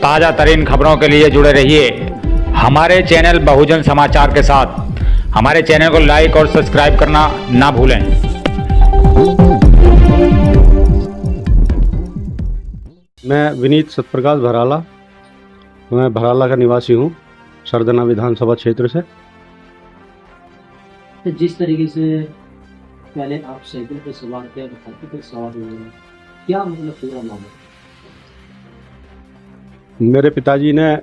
ताज़ा तरीन खबरों के लिए जुड़े रहिए हमारे चैनल बहुजन समाचार के साथ। हमारे चैनल को लाइक और सब्सक्राइब करना ना भूलें। मैं विनीत सतप्रकाश भराला, मैं भराला का निवासी हूँ, सरदना विधानसभा क्षेत्र से। तो जिस तरीके से पहले आप साइकिल पे सवार थे, अब हाथी पे सवार हुए हैं, क्या मतलब पूरा मामला? मेरे पिताजी ने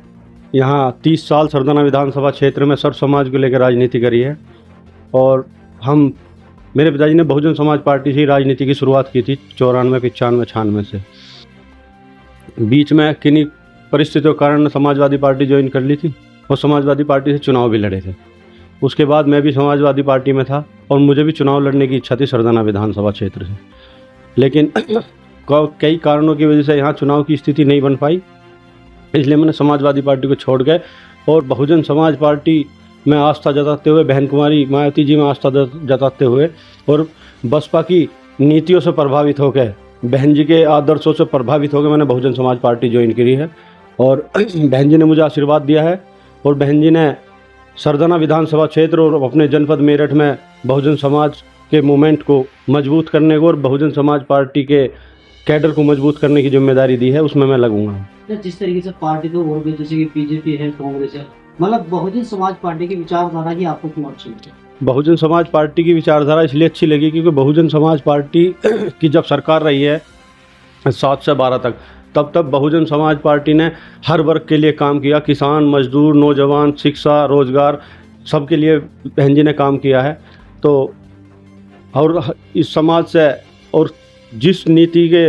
यहाँ 30 साल सरदना विधानसभा क्षेत्र में सर्व समाज को लेकर राजनीति करी है और मेरे पिताजी ने बहुजन समाज पार्टी से ही राजनीति की शुरुआत की थी 94, 95, 96 से। बीच में किन्हीं परिस्थितियों के कारण समाजवादी पार्टी ज्वाइन कर ली थी और समाजवादी पार्टी से चुनाव भी लड़े थे। उसके बाद मैं भी समाजवादी पार्टी में था और मुझे भी चुनाव लड़ने की इच्छा थी सरदना विधानसभा क्षेत्र से, लेकिन कई कारणों की वजह से यहाँ चुनाव की स्थिति नहीं बन पाई, इसलिए मैंने समाजवादी पार्टी को छोड़ गए और बहुजन समाज पार्टी में आस्था जताते हुए, बहन कुमारी मायावती जी में आस्था जताते हुए और बसपा की नीतियों से प्रभावित होकर, बहन जी के आदर्शों से प्रभावित होकर मैंने बहुजन समाज पार्टी ज्वाइन करी है और बहन जी ने मुझे आशीर्वाद दिया है और बहन जी ने सरदना विधानसभा क्षेत्र और अपने जनपद मेरठ में बहुजन समाज के मूवमेंट को मजबूत करने को और बहुजन समाज पार्टी के कैडर को मजबूत करने की जिम्मेदारी दी है, उसमें मैं लगूंगा। जिस तरीके से पार्टी तो और भी, जैसे कि बीजेपी है, कांग्रेस है, मतलब बहुजन समाज पार्टी की विचारधारा ही आपको क्यों अच्छी लगी? बहुजन समाज पार्टी की विचारधारा इसलिए अच्छी लगी क्योंकि बहुजन समाज पार्टी की जब सरकार रही है 7 से 12 तक, तब बहुजन समाज पार्टी ने हर वर्ग के लिए काम किया। किसान, मजदूर, नौजवान, शिक्षा, रोजगार, सबके लिए बहन जी ने काम किया है। तो और इस समाज से और जिस नीति के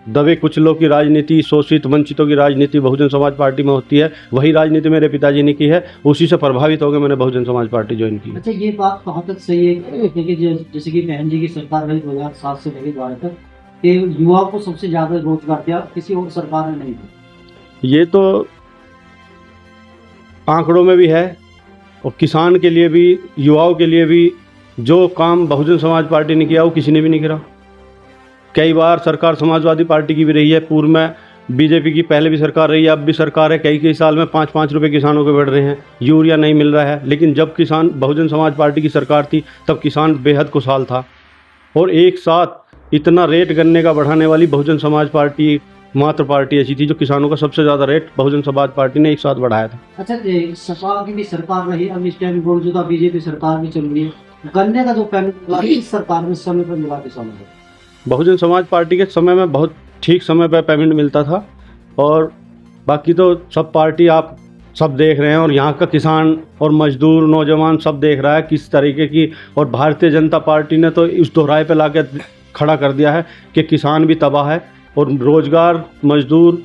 दबे कुचलों की राजनीति, शोषित वंचितों की राजनीति बहुजन समाज पार्टी में होती है, वही राजनीति मेरे पिताजी ने की है, उसी से प्रभावित होकर मैंने बहुजन समाज पार्टी ज्वाइन की। अच्छा, ये बात कहाँ तक सही है कि जैसे कि बहन जी की सरकार रही 2007 से लेकर 2012 तक, कि युवाओं को सबसे ज्यादा रोजगार दिया, किसी और सरकार ने नहीं दिया? ये तो आंकड़ों में भी है और किसान के लिए भी, युवाओं के लिए भी जो काम बहुजन समाज पार्टी ने किया वो किसी ने भी नहीं करा। कई बार सरकार समाजवादी पार्टी की भी रही है, पूर्व में बीजेपी की पहले भी सरकार रही है, अब भी सरकार है, कई साल में 5-5 रुपये किसानों के बढ़ रहे हैं, यूरिया नहीं मिल रहा है। लेकिन जब किसान बहुजन समाज पार्टी की सरकार थी तब किसान बेहद खुशहाल था और एक साथ इतना रेट गन्ने का बढ़ाने वाली बहुजन समाज पार्टी मात्र पार्टी ऐसी थी जो किसानों का सबसे ज़्यादा रेट बहुजन समाज पार्टी ने एक साथ बढ़ाया था। अच्छा, सपा की भी सरकार रही, अब इस टाइम मौजूदा बीजेपी सरकार भी चल रही है, गन्ने का जो पेमेंट इस सरकार में समय पर मिला किसानों को? बहुजन समाज पार्टी के समय में बहुत ठीक समय पर पेमेंट मिलता था और बाकी तो सब पार्टी आप सब देख रहे हैं और यहाँ का किसान और मजदूर, नौजवान सब देख रहा है किस तरीके की। और भारतीय जनता पार्टी ने तो इस दोहराए पे लाके खड़ा कर दिया है कि किसान भी तबाह है और रोजगार, मजदूर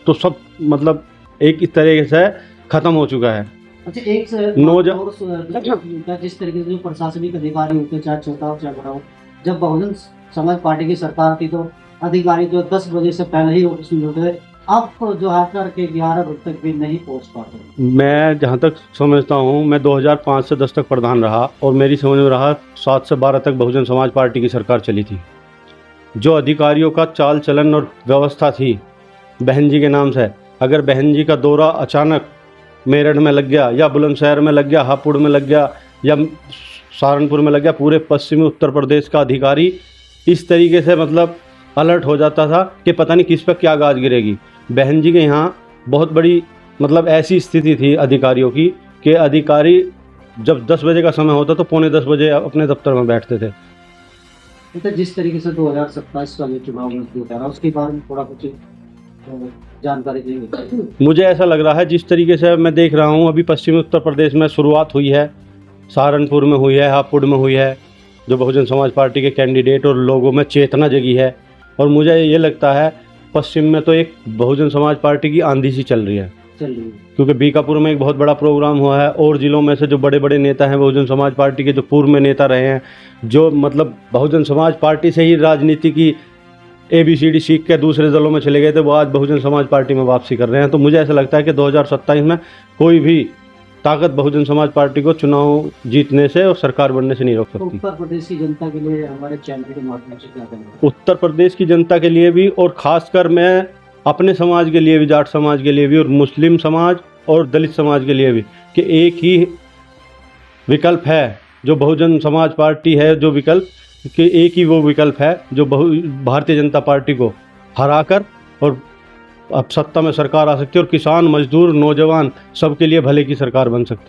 तो सब मतलब एक इस तरीके से ख़त्म हो चुका है। अच्छा, एक जिस तरीके से जो प्रशासनिक अधिकारी होते, चाहे छोटा हो चाहे बड़ा हो, जब बहुजन समाज पार्टी की सरकार थी तो अधिकारी जो 10 बजे से पहले ही ऑफिस में होते थे, अब तो जो आकर के 11 बजे तक भी नहीं पहुंच पाते। मैं जहाँ तक समझता हूँ, मैं 2005 से 10 तक प्रधान रहा और मेरी समझ में रहा 7 से 12 तक बहुजन समाज पार्टी की सरकार चली थी। जो अधिकारियों का चाल चलन और व्यवस्था थी बहन जी के नाम से, अगर बहन जी का दौरा अचानक मेरठ में लग गया या बुलंदशहर में लग गया, हापुड़ में लग गया या सहारनपुर में लग गया, पूरे पश्चिमी उत्तर प्रदेश का अधिकारी इस तरीके से मतलब अलर्ट हो जाता था कि पता नहीं किस पर क्या गाज गिरेगी। बहन जी के यहाँ बहुत बड़ी मतलब ऐसी स्थिति थी अधिकारियों की कि अधिकारी जब 10 बजे का समय होता तो 9:45 बजे अपने दफ्तर में बैठते थे। तो जिस तरीके से 2027 वाले चुनाव में होता है, उसके बाद थोड़ा कुछ जानकारी देंगे? मुझे ऐसा लग रहा है, जिस तरीके से मैं देख रहा हूँ, अभी पश्चिमी उत्तर प्रदेश में शुरुआत हुई है, सहारनपुर में हुई है, हापुड़ में हुई है, जो बहुजन समाज पार्टी के कैंडिडेट और लोगों में चेतना जगी है। और मुझे ये लगता है पश्चिम में तो एक बहुजन समाज पार्टी की आंधी सी चल रही है, क्योंकि बीकापुर में एक बहुत बड़ा प्रोग्राम हुआ है और ज़िलों में से जो बड़े बड़े नेता हैं बहुजन समाज पार्टी के, जो पूर्व में नेता रहे हैं, जो मतलब बहुजन समाज पार्टी से ही राजनीति की ABCD सीख के दूसरे दलों में चले गए थे, वो आज बहुजन समाज पार्टी में वापसी कर रहे हैं। तो मुझे ऐसा लगता है कि 2027 में कोई भी ताकत बहुजन समाज पार्टी को चुनाव जीतने से और सरकार बनने से नहीं रोक तो सकती। उत्तर प्रदेश की जनता के लिए हमारे चैनल के माध्यम से क्या करेंगे? उत्तर प्रदेश की जनता के लिए भी और ख़ासकर मैं अपने समाज के लिए भी, जाट समाज के लिए भी और मुस्लिम समाज और दलित समाज के लिए भी, कि एक ही विकल्प है जो बहुजन समाज पार्टी है, जो विकल्प कि एक ही वो विकल्प है जो भारतीय जनता पार्टी को हराकर और अब सत्ता में सरकार आ सकती है और किसान, मजदूर, नौजवान सबके लिए भले की सरकार बन सकती है।